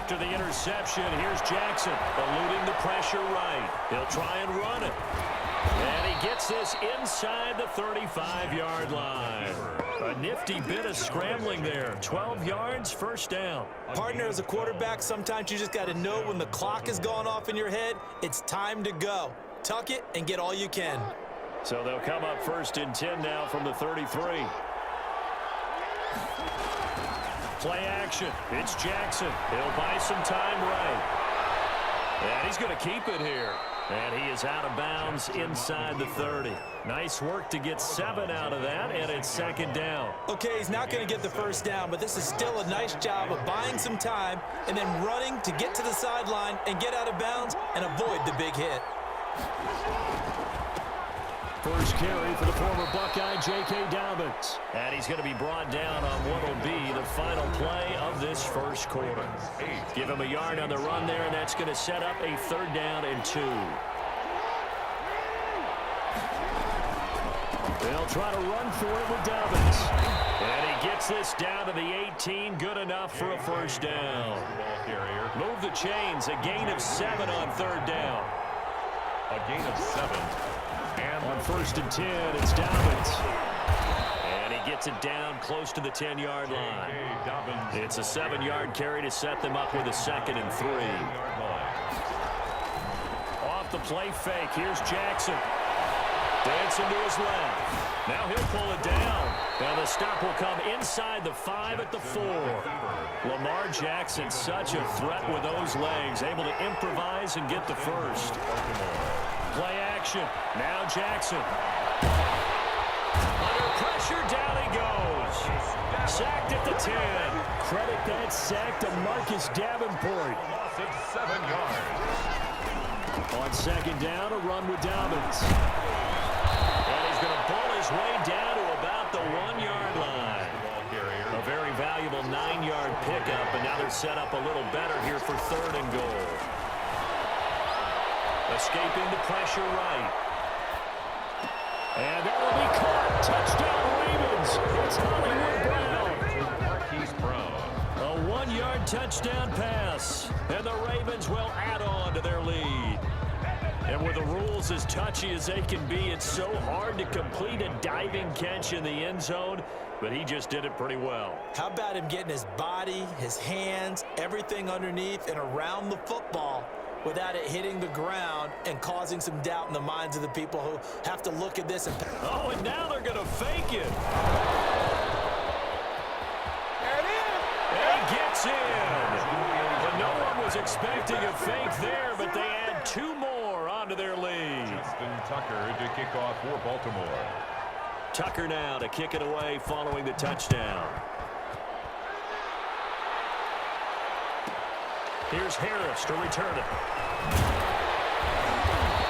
After the interception, here's Jackson, eluding the pressure right. He'll try and run it. And he gets this inside the 35-yard line. A nifty bit of scrambling there. 12 yards, first down. Partner, as a quarterback, sometimes you just got to know when the clock is going off in your head, it's time to go. Tuck it and get all you can. So they'll come up first and 10 now from the 33. Play action. It's Jackson. He'll buy some time right. And he's going to keep it here. And he is out of bounds inside the 30. Nice work to get 7 out of that, and it's second down. Okay, he's not going to get the first down, but this is still a nice job of buying some time and then running to get to the sideline and get out of bounds and avoid the big hit. First carry for the former Buckeye, J.K. Dobbins. And he's going to be brought down on what will be the final play of this first quarter. Give him a yard on the run there, and that's going to set up a 3rd down and 2. They'll try to run for it with Dobbins. And he gets this down to the 18, good enough for a first down. Move the chains, a gain of 7 on 3rd down. A gain of 7. And on 1st and 10, it's Dobbins. And he gets it down close to the 10-yard line. It's a 7-yard carry to set them up with a 2nd and 3. Off the play fake, here's Jackson. Dancing to his left. Now he'll pull it down. And the stop will come inside the 5 at the 4. Lamar Jackson, such a threat with those legs, able to improvise and get the first. Play action. Now Jackson. Under pressure, down he goes. Sacked at the 10. Credit that sack to Marcus Davenport. Loss of 7 yards. On 2nd down, a run with Dobbins. And he's going to pull his way down to about the 1-yard line. A very valuable 9-yard pickup, and now they're set up a little better here for 3rd and goal. Escaping the pressure right. And that will be caught. Touchdown, Ravens. It's Hollywood Brown. A 1-yard touchdown pass. And the Ravens will add on to their lead. And with the rules as touchy as they can be, it's so hard to complete a diving catch in the end zone, but he just did it pretty well. How about him getting his body, his hands, everything underneath and around the football without it hitting the ground and causing some doubt in the minds of the people who have to look at this and... Oh, and now they're going to fake it. And he gets in. But no one was expecting a fake there, but they add 2 more onto their lead. Justin Tucker to kick off for Baltimore. Tucker now to kick it away following the touchdown. Here's Harris to return it.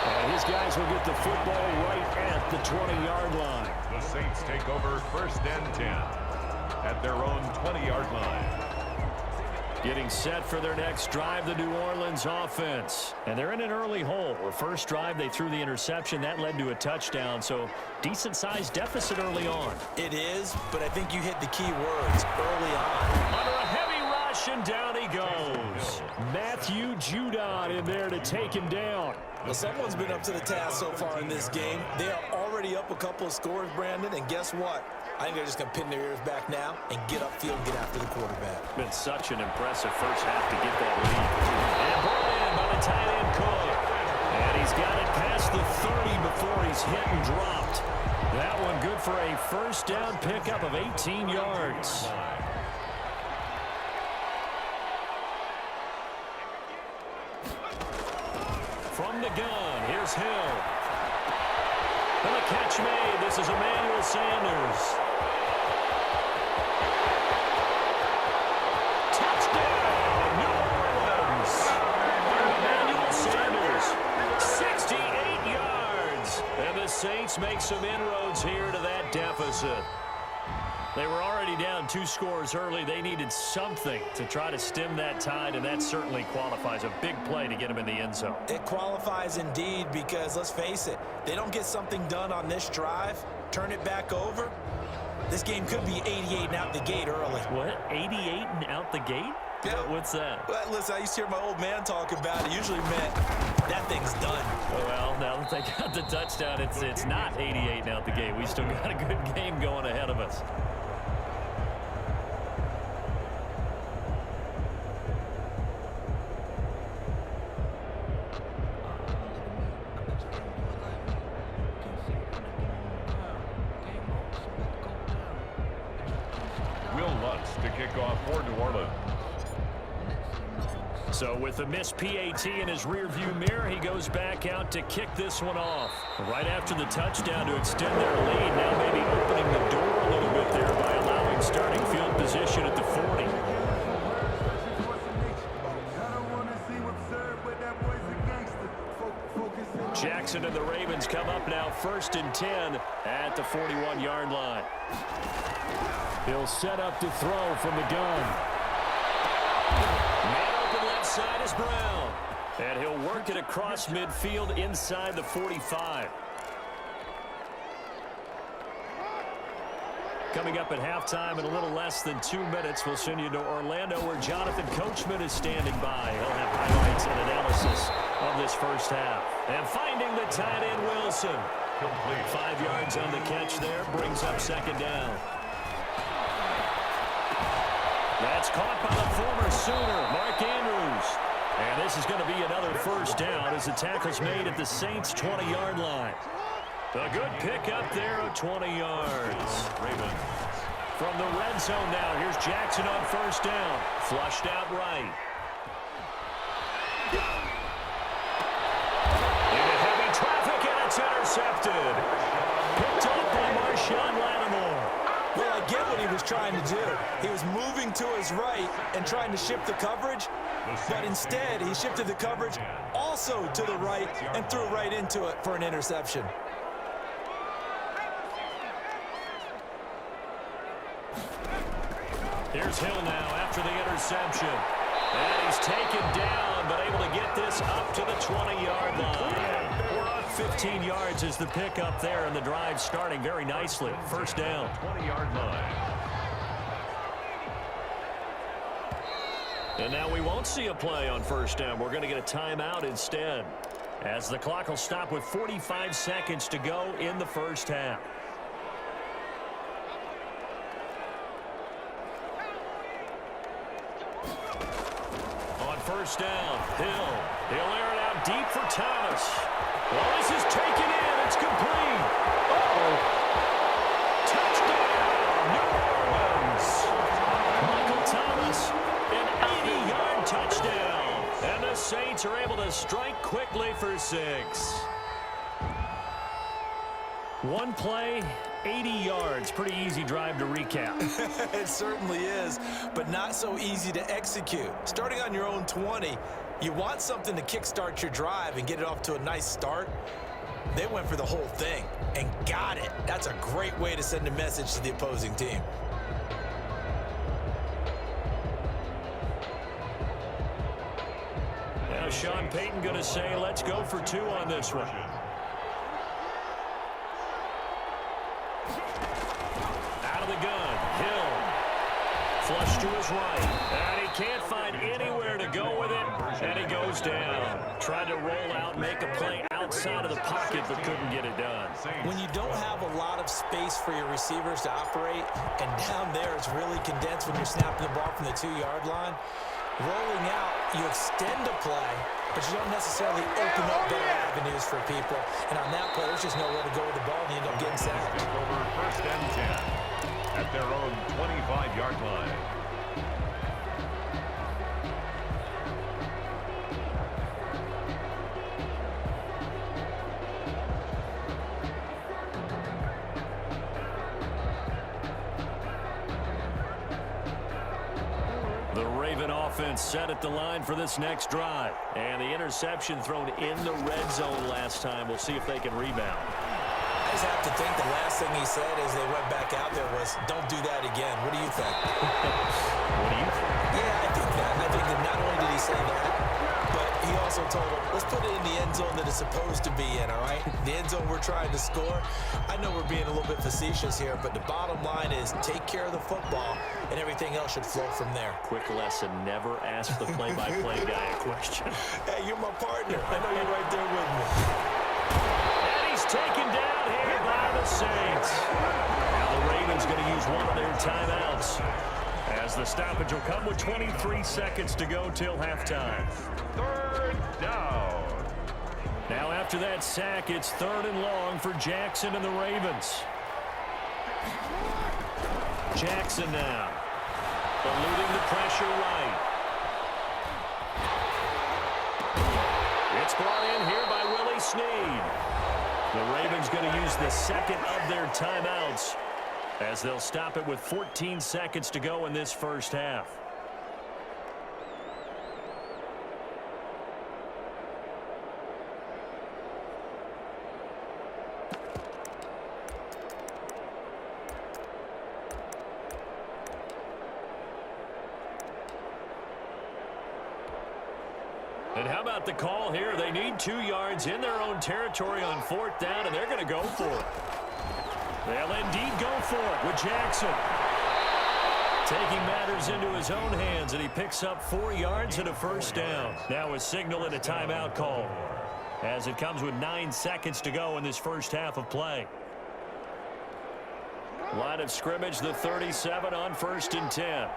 And his guys will get the football right at the 20-yard line. The Saints take over 1st and 10 at their own 20-yard line. Getting set for their next drive, the New Orleans offense. And they're in an early hole. The first drive, they threw the interception. That led to a touchdown, so decent-sized deficit early on. It is, but I think you hit the key words early on. Under a heavy rush, and down he goes. Matthew Judon in there to take him down. Well, someone's been up to the task so far in this game. They are already up a couple of scores, Brandon, and guess what? I think they're just going to pin their ears back now and get upfield and get after the quarterback. Been such an impressive first half to get that lead. And brought in by the tight end Cook. And he's got it past the 30 before he's hit and dropped. That one good for a first down pickup of 18 yards. From the gun, here's Hill. And the catch made. This is Emmanuel Sanders. Touchdown, New Orleans. Emmanuel Sanders, 68 yards. And the Saints make some inroads here to that deficit. They were already down 2 scores early. They needed something to try to stem that tide, and that certainly qualifies. A big play to get them in the end zone. It qualifies indeed because, let's face it, they don't get something done on this drive, turn it back over, this game could be 88 and out the gate early. What? 88 and out the gate? Yeah. What's that? Well, listen, I used to hear my old man talk about it. Usually meant that thing's done. Well, now that they got the touchdown, it's not 88 now at the game. We still got a good game going ahead of us. To kick off for New Orleans. So with a missed PAT in his rearview mirror, he goes back out to kick this one off. Right after the touchdown to extend their lead, now maybe opening the door a little bit there by allowing starting field position at the 40. Jackson and the Ravens come up now 1st and 10 at the 41-yard line. He'll set up to throw from the gun. Man open left side is Brown. And he'll work it across midfield inside the 45. Coming up at halftime in a little less than 2 minutes, we'll send you to Orlando where Jonathan Coachman is standing by. He'll have highlights and analysis of this first half. And finding the tight end Wilson. Complete. 5 yards on the catch there, brings up 2nd down. That's caught by the former Sooner, Mark Andrews. And this is going to be another first down as the tackle's made at the Saints' 20-yard line. A good pickup there of 20 yards. Ravens. From the red zone now, here's Jackson on 1st down. Flushed out right. Into heavy traffic, and it's intercepted. Picked up by Marshawn Lattimore. Well, I get what he was trying to do. He was moving to his right and trying to shift the coverage, but instead he shifted the coverage also to the right and threw right into it for an interception. Here's Hill now after the interception. And he's taken down, but able to get this up to the 20-yard line. 15 yards is the pickup there, and the drive starting very nicely. First down. 20-yard line. And now we won't see a play on first down. We're going to get a timeout instead, as the clock will stop with 45 seconds to go in the first half. On first down, Hill. He'll air it out deep for Thomas. Well, this is taken in. It's complete. Uh-oh. Touchdown, New Orleans. Michael Thomas, an 80-yard touchdown. And the Saints are able to strike quickly for 6. One play, 80 yards. Pretty easy drive to recap. It certainly is, but not so easy to execute. Starting on your own 20, you want something to kickstart your drive and get it off to a nice start. They went for the whole thing and got it. That's a great way to send a message to the opposing team. Now Sean Payton going to say, let's go for 2 on this one. Out of the gun, Hill. Flush to his right. And he can't find anywhere to go with it. And he goes down. Tried to roll out, make a play outside of the pocket, but couldn't get it done. When you don't have a lot of space for your receivers to operate, and down there it's really condensed when you're snapping the ball from the 2-yard line, rolling out, you extend a play, but you don't necessarily open up better avenues for people. And on that play, there's just nowhere to go with the ball, and you end up getting sacked. Over 1st and 10 at their own 25-yard line. Offense set at the line for this next drive. And the interception thrown in the red zone last time. We'll see if they can rebound. I just have to think the last thing he said as they went back out there was, don't do that again. What do you think? What do you think? Yeah, I think that. I think that not only did he say that, but he also also told him, let's put it in the end zone that it's supposed to be in, all right? The end zone we're trying to score. I know we're being a little bit facetious here, but the bottom line is take care of the football, and everything else should flow from there. Quick lesson, never ask the play-by-play guy a question. Hey, you're my partner. I know you're right there with me. And he's taken down here by the Saints. Now the Ravens going to use one of their timeouts, as the stoppage will come with 23 seconds to go till halftime. Third down. Now after that sack, it's 3rd and long for Jackson and the Ravens. Jackson now, eluding the pressure right. It's brought in here by Willie Snead. The Ravens going to use the second of their timeouts, as they'll stop it with 14 seconds to go in this first half. And how about the call here? They need 2 yards in their own territory on 4th down, and they're going to go for it. They'll indeed go for it with Jackson. Taking matters into his own hands, and he picks up 4 yards and a first down. Now a signal and a timeout call, as it comes with 9 seconds to go in this first half of play. Line of scrimmage, the 37 on 1st and 10.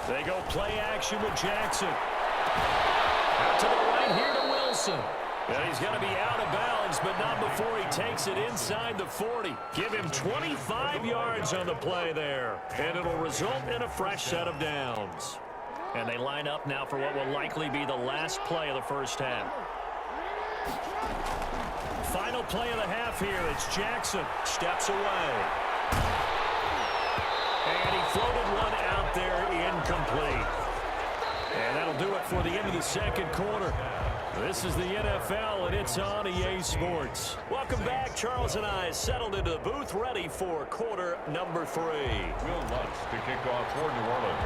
They go play action with Jackson. Out to the right here to Wilson. And he's going to be out of bounds, but not before he takes it inside the 40. Give him 25 yards on the play there. And it'll result in a fresh set of downs. And they line up now for what will likely be the last play of the first half. Final play of the half here. It's Jackson. Steps away. And he floated one out there, incomplete. And that'll do it for the end of the second quarter. This is the NFL, and it's on EA Sports. Welcome back. Charles and I settled into the booth, ready for quarter number 3. Will Lutz to kick off for New Orleans.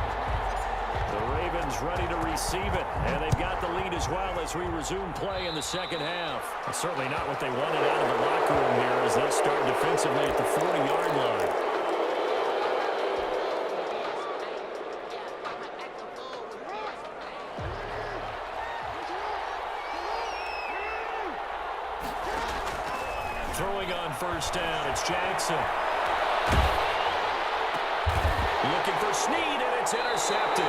The Ravens ready to receive it, and they've got the lead as well as we resume play in the second half. It's certainly not what they wanted out of the locker room here as they start defensively at the 40-yard line. Throwing on first down, it's Jackson. Looking for Snead, and it's intercepted.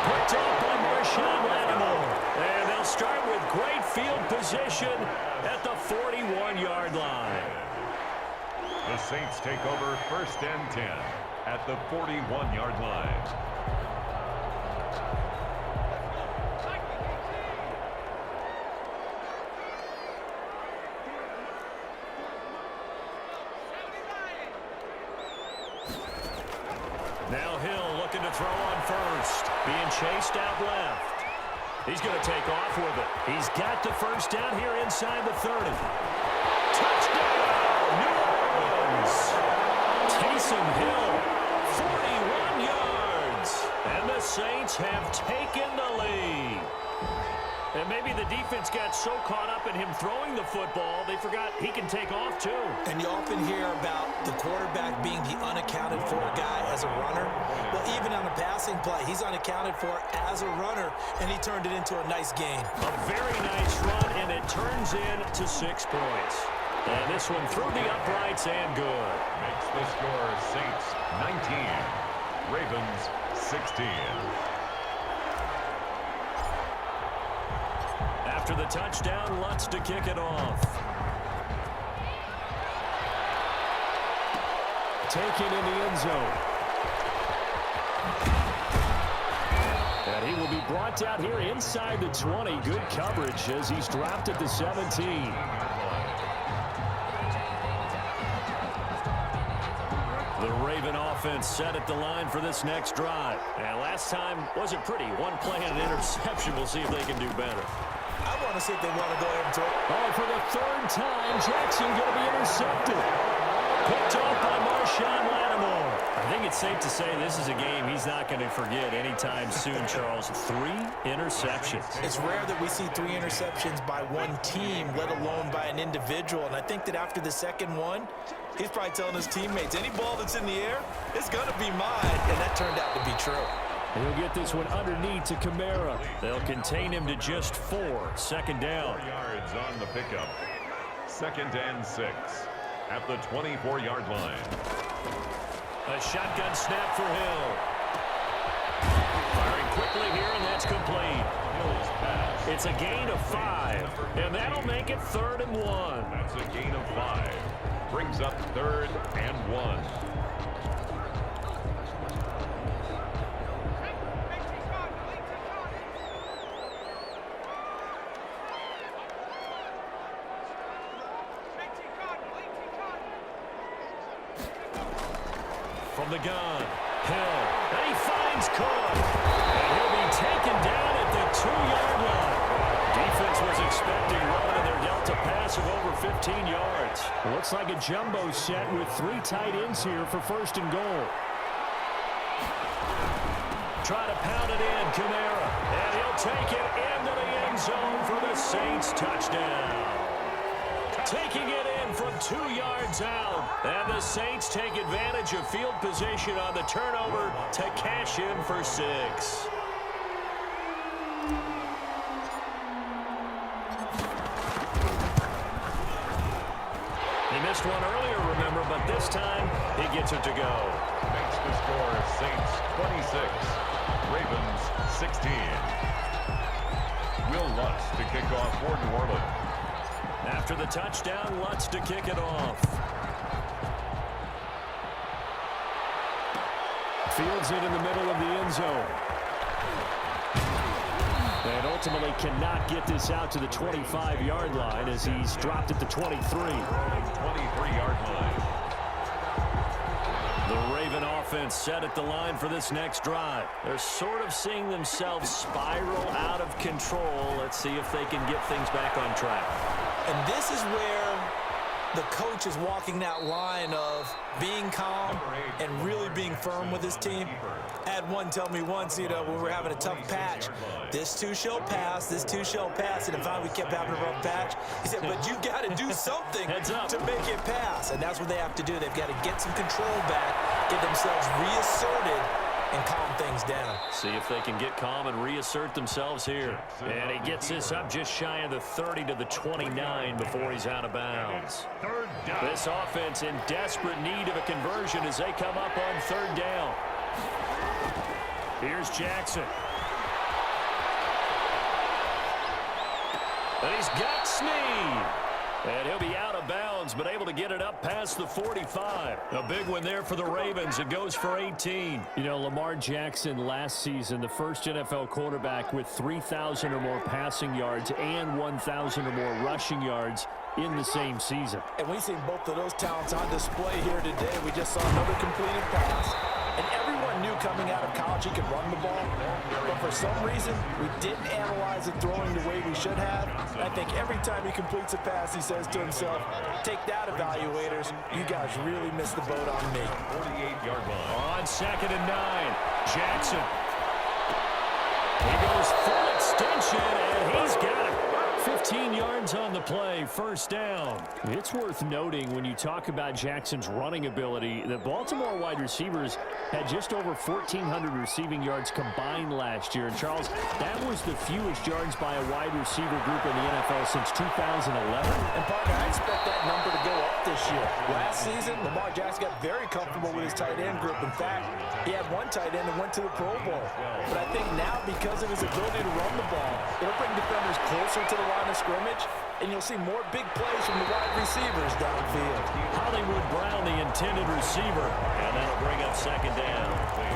Picked up by Marshawn Lattimore. And they'll start with great field position at the 41-yard line. The Saints take over 1st and 10 at the 41-yard line. Now Hill looking to throw on first. Being chased out left. He's going to take off with it. He's got the first down here inside the 30. Touchdown, New Orleans. Taysom Hill, 41 yards. And the Saints have taken the lead. And maybe the defense got so caught up in him throwing the football, they forgot he can take off too. And you often hear about the quarterback being the unaccounted for guy as a runner. Well, even on a passing play, he's unaccounted for as a runner, and he turned it into a nice gain. A very nice run, and it turns into 6 points. And this one through the uprights and good. Makes the score Saints 19, Ravens 16. After the touchdown, Lutz to kick it off. Taken in the end zone. And he will be brought down here inside the 20. Good coverage as he's dropped at the 17. The Raven offense set at the line for this next drive. And last time wasn't pretty. One play and an interception. We'll see if they can do better. I want to see if they want to go ahead and throw. Oh, for the 3rd time, Jackson going to be intercepted. Picked off by Marshawn Lattimore. I think it's safe to say this is a game he's not going to forget anytime soon, Charles. 3 interceptions. It's rare that we see 3 interceptions by one team, let alone by an individual. And I think that after the second one, he's probably telling his teammates, any ball that's in the air, it's going to be mine. And that turned out to be true. He'll get this one underneath to Kamara. They'll contain him to just 4. Second down. 4 yards on the pickup. 2nd and 6 at the 24-yard line. A shotgun snap for Hill. Firing quickly here, and that's complete. Hill's pass. It's a gain of 5, and that'll make it 3rd and 1. That's a gain of 5. Brings up 3rd and 1. From the gun, Hill, and he finds Cook. And he'll be taken down at the 2-yard line. Defense was expecting one, and they're dealt a pass of over 15 yards. Looks like a jumbo set with 3 tight ends here for 1st and goal. Try to pound it in, Kamara, and he'll take it into the end zone for the Saints touchdown. Taking it in from 2 yards out. And the Saints take advantage of field position on the turnover to cash in for 6. He missed one earlier, remember, but this time he gets it to go. Makes the score Saints 26, Ravens 16. Will Lutz to kick off for New Orleans. After the touchdown, Lutz to kick it off. Fields it in the middle of the end zone. And ultimately cannot get this out to the 25-yard line as he's dropped at the 23. 23-yard line. The Raven offense set at the line for this next drive. They're sort of seeing themselves spiral out of control. Let's see if they can get things back on track. And this is where the coach is walking that line of being calm and really being firm with his team. I had one tell me once, when we're having a tough patch, this too shall pass, this too shall pass. And finally we kept having a rough patch. He said, but you got to do something to make it pass. And that's what they have to do. They've got to get some control back, get themselves reasserted, and calm things down. See if they can get calm and reassert themselves here. And he gets this up just shy of the 30 to the 29 before he's out of bounds. This offense in desperate need of a conversion as they come up on 3rd down. Here's Jackson. And he's got Snead. And he'll be out of bounds, but able to get it up past the 45. A big one there for the Ravens. It goes for 18. Lamar Jackson last season, the first NFL quarterback with 3,000 or more passing yards and 1,000 or more rushing yards in the same season. And we've seen both of those talents on display here today. We just saw another completed pass. And everyone knew coming out of college he could run the ball. But for some reason, we didn't analyze it throwing the way we should have. And I think every time he completes a pass, he says to himself, take that, evaluators. You guys really missed the boat on me. 48-yard line. On 2nd and 9, Jackson. He goes full extension, and he's got it. 15 yards on the play, 1st down. It's worth noting when you talk about Jackson's running ability, the Baltimore wide receivers had just over 1,400 receiving yards combined last year. And Charles, that was the fewest yards by a wide receiver group in the NFL since 2011. And Parker, I expect that number to go up this year. Last season, Lamar Jackson got very comfortable with his tight end group. In fact, he had one tight end that went to the Pro Bowl. But I think now, because of his ability to run the ball, it'll bring defenders closer to the line of scrimmage, and you'll see more big plays from the wide receivers downfield. Hollywood Brown, the intended receiver, and that'll bring up 2nd down.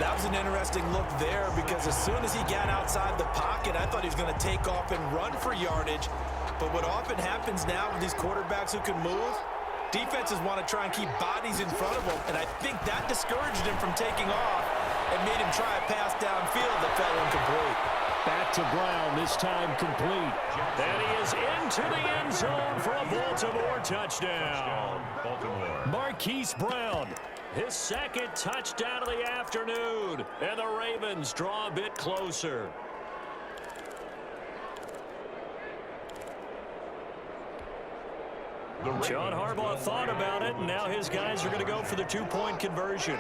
That was an interesting look there because as soon as he got outside the pocket, I thought he was going to take off and run for yardage. But what often happens now with these quarterbacks who can move, defenses want to try and keep bodies in front of them, and I think that discouraged him from taking off and made him try a pass downfield that fell incomplete. Back to Brown, this time complete. And he is into the end zone for a Baltimore touchdown. Baltimore. Marquise Brown, his second touchdown of the afternoon. And the Ravens draw a bit closer. John Harbaugh thought about it, and now his guys are going to go for the two-point conversion.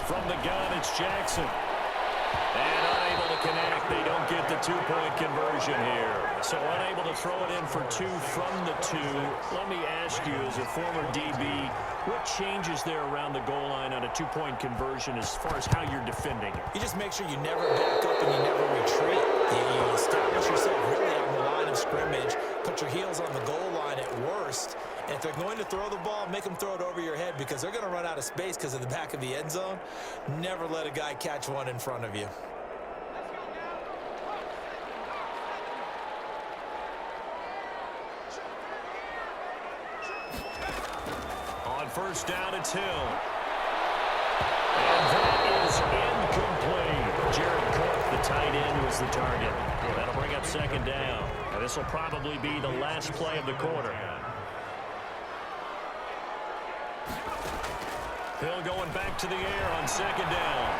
From the gun, it's Jackson. And unable to connect. They don't get the two-point conversion here. So unable to throw it in for two from the two. Let me ask you, as a former DB, what changes there around the goal line on a two-point conversion as far as how you're defending it? You just make sure you never back up and you never retreat. You establish yourself really on the line of scrimmage, put your heels on the goal line at worst, and if they're going to throw the ball, make them throw it over your head because they're going to run out of space because of the back of the end zone. Never let a guy catch one in front of you. On first down, it's Hill. And that is incomplete. Jared Cook, the tight end, was the target. That'll bring up second down. And this will probably be the last play of the quarter. Hill going back to the air on second down.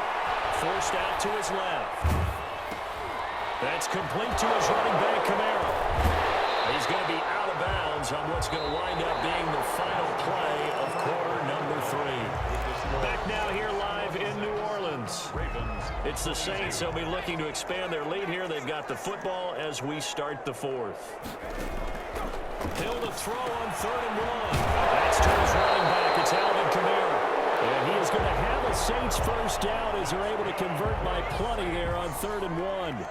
Forced out to his left. That's complete to his running back, Kamara. He's going to be out of bounds on what's going to wind up being the final play of quarter number 3. Back now here live in New Orleans. It's the Saints. They'll be looking to expand their lead here. They've got the football as we start the fourth. Hill to throw on 3rd and 1. That's to his running back. It's Alvin Kamara. And he is going to have a Saints first down as they're able to convert by plenty there on 3rd and 1.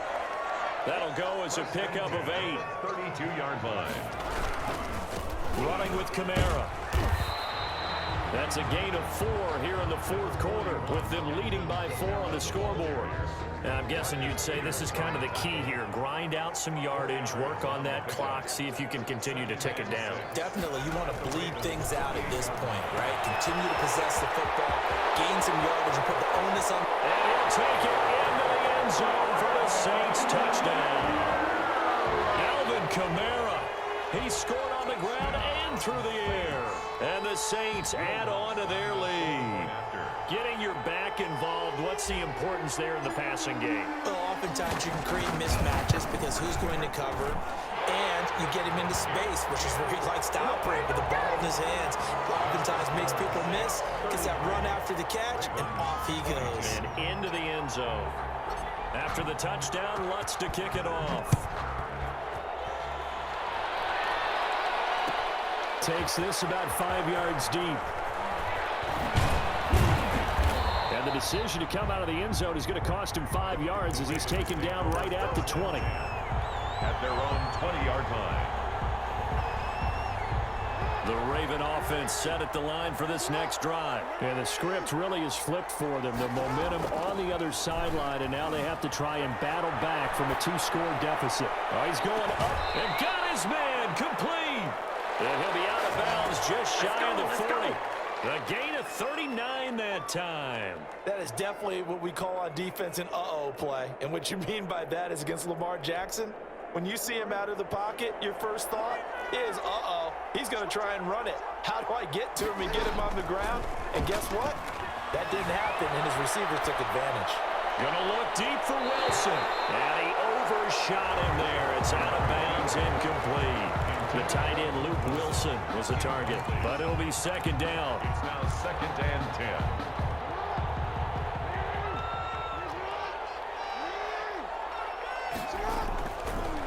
That'll go as a pickup of 8. 32-yard line. Running with Kamara. That's a gain of 4 here in the fourth quarter with them leading by 4 on the scoreboard. And I'm guessing you'd say this is kind of the key here. Grind out some yardage, work on that clock, see if you can continue to tick it down. Definitely, you want to bleed things out at this point, right? Continue to possess the football, gain some yardage, and put the onus on. And he'll take it into the end zone for the Saints touchdown. Alvin Kamara, he scored on the ground and through the air. And the Saints add on to their lead. Getting your back involved, what's the importance there in the passing game? Well, oftentimes you can create mismatches because who's going to cover, and you get him into space, which is where he likes to operate with the ball in his hands. Oftentimes makes people miss, gets that run after the catch, and off he goes. And into the end zone. After the touchdown, Lutz to kick it off. Takes this about 5 yards deep. And the decision to come out of the end zone is going to cost him 5 yards as he's taken down right at the 20. At their own 20-yard line. The Raven offense set at the line for this next drive. And the script really is flipped for them. The momentum on the other sideline, and now they have to try and battle back from a 2-score deficit. Oh, he's going up and got his man complete. And he'll be out of bounds just shy of the 40. A gain of 39 that time. That is definitely what we call on defense an uh-oh play. And what you mean by that is against Lamar Jackson, when you see him out of the pocket, your first thought is, uh-oh, he's going to try and run it. How do I get to him and get him on the ground? And guess what? That didn't happen, and his receiver took advantage. Gonna look deep for Wilson. And he overshot him there. It's out of bounds, incomplete. The tight end, Luke Wilson, was the target. But it'll be second down. It's now 2nd and 10.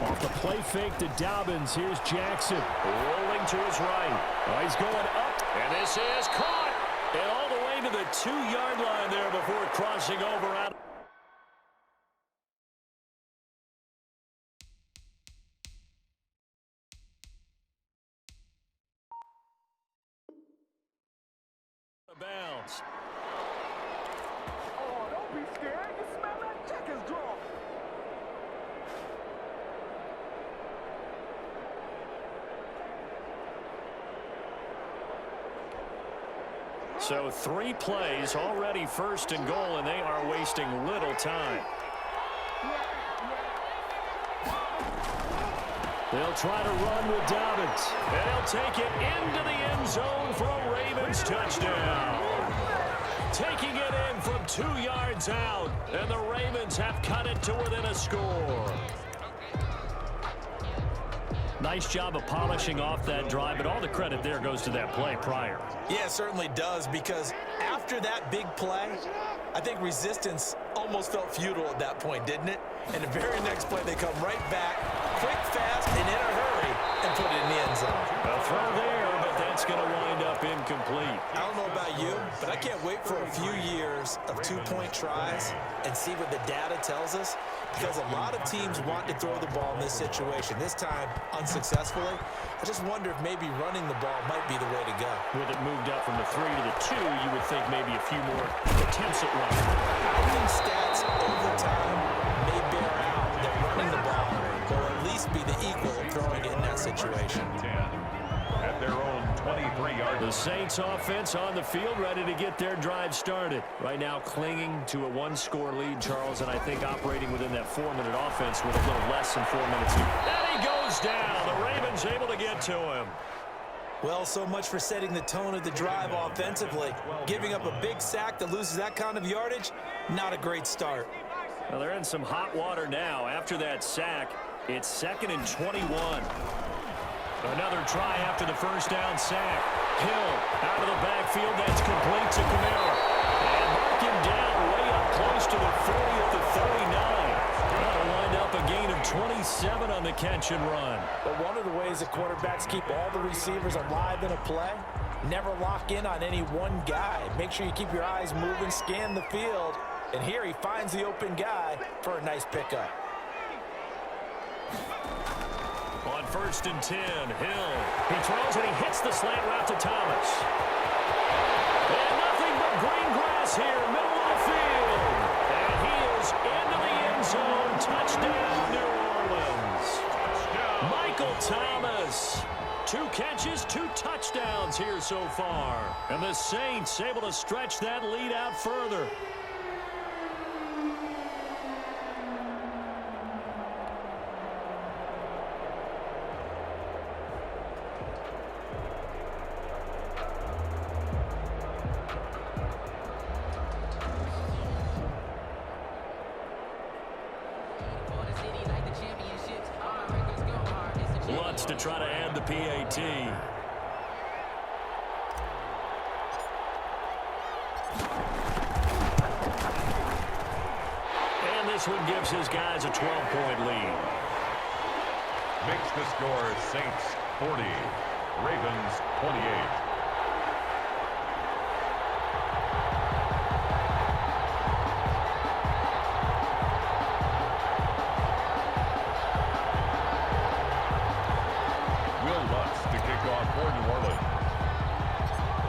Off the play fake to Dobbins. Here's Jackson. Rolling to his right. Oh, he's going up. And this is caught. And all the way to the 2-yard line there before crossing over out. Bounds. Oh, don't be scared. You smell that checkers draw. So 3 plays, already 1st and goal, and they are wasting little time. They'll try to run with Dobbins. And he'll take it into the end zone for a Ravens touchdown. Taking it in from 2 yards out. And the Ravens have cut it to within a score. Nice job of polishing off that drive, but all the credit there goes to that play prior. Yeah, it certainly does, because after that big play, I think resistance almost felt futile at that point, didn't it? And the very next play, they come right back, quick, fast, and in a hurry, and put it in the end zone. A throw there, but that's going to wind up incomplete. I don't know about you, but I can't wait for a few years of two-point tries and see what the data tells us, because a lot of teams want to throw the ball in this situation. This time, unsuccessfully. I just wonder if maybe running the ball might be the way to go. With it moved up from the 3 to the 2, you would think maybe a few more attempts at running. I think stats over time may bear out that running the ball will at least be the equal of throwing it in that situation. 10 at their own 23-yard. The Saints offense on the field, ready to get their drive started. Right now clinging to a 1-score lead, Charles, and I think operating within that 4-minute offense with a little less than 4 minutes. And he goes down. The Ravens able to get to him. Well, so much for setting the tone of the drive offensively. Giving up a big sack that loses that kind of yardage, not a great start. Well, they're in some hot water now. After that sack, it's 2nd and 21. Another try after the first down sack. Hill out of the backfield. That's complete to Kamara. And mark him down way up close to the 40 at the 39. That'll wind up a gain of 27 on the catch and run. But one of the ways that quarterbacks keep all the receivers alive in a play, never lock in on any one guy. Make sure you keep your eyes moving, scan the field. And here he finds the open guy for a nice pickup. On 1st and 10, Hill. He throws and he hits the slant route to Thomas. And nothing but green grass here, middle of the field. And he is into the end zone. Touchdown, New Orleans. Michael Thomas. 2 catches, 2 touchdowns here so far. And the Saints able to stretch that lead out further. To try to add the PAT. And this one gives his guys a 12-point lead. Makes the score Saints 40, Ravens 28.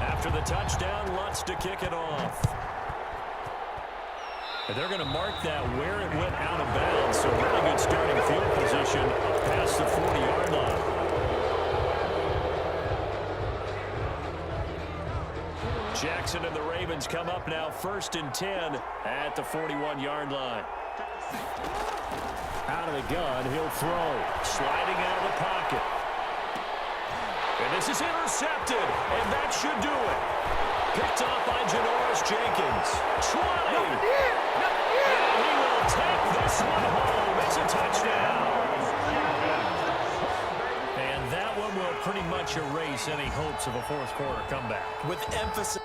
After the touchdown, Lutz to kick it off. And they're going to mark that where it went out of bounds. So really good starting field position up past the 40-yard line. Jackson and the Ravens come up now 1st and 10 at the 41-yard line. Out of the gun, he'll throw. Sliding out of the pocket. And this is intercepted, and that should do it. Picked off by Janoris Jenkins. 20. And he will take this one home. It's a touchdown. And that one will pretty much erase any hopes of a fourth quarter comeback. With emphasis.